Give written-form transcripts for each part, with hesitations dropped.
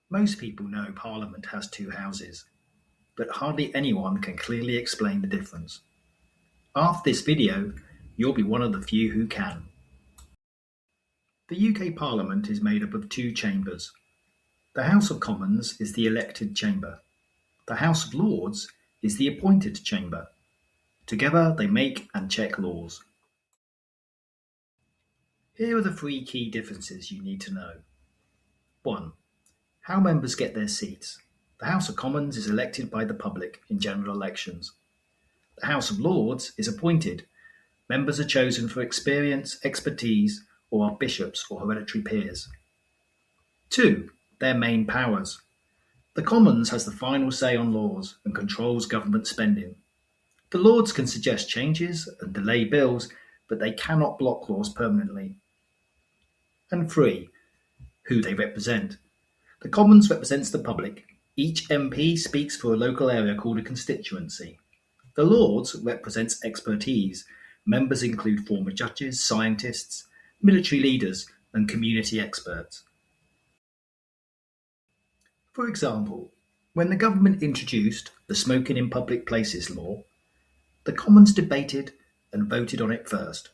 Most people know Parliament has two houses, but hardly anyone can clearly explain the difference. After this video, you'll be one of the few who can. The UK Parliament is made up of two chambers. The House of Commons is the elected chamber. The House of Lords is the appointed chamber. Together they make and check laws. Here are the three key differences you need to know. 1. How members get their seats. The House of Commons is elected by the public in general elections. The House of Lords is appointed. Members are chosen for experience, expertise, or are bishops or hereditary peers. 2. Their main powers. The Commons has the final say on laws and controls government spending. The Lords can suggest changes and delay bills, but they cannot block laws permanently. And 3. Who they represent. The Commons represents the public. Each MP speaks for a local area called a constituency. The Lords represents expertise. Members include former judges, scientists, military leaders, and community experts. For example, when the government introduced the Smoking in Public Places law, the Commons debated and voted on it first.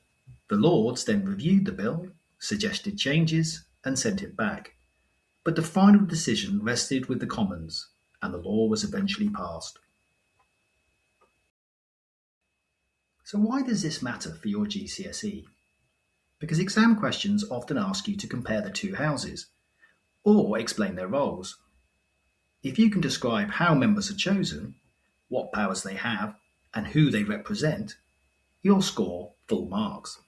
The Lords then reviewed the bill, suggested changes, and sent it back. But the final decision rested with the Commons, and the law was eventually passed. So why does this matter for your GCSE? Because exam questions often ask you to compare the two houses, or explain their roles. If you can describe how members are chosen, what powers they have, and who they represent, you'll score full marks.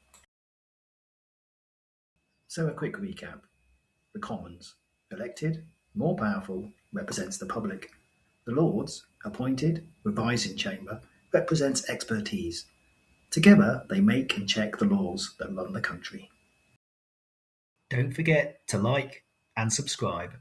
So a quick recap. The Commons, elected, more powerful, represents the public. The Lords, appointed, revising chamber, represents expertise. Together, they make and check the laws that run the country. Don't forget to like and subscribe.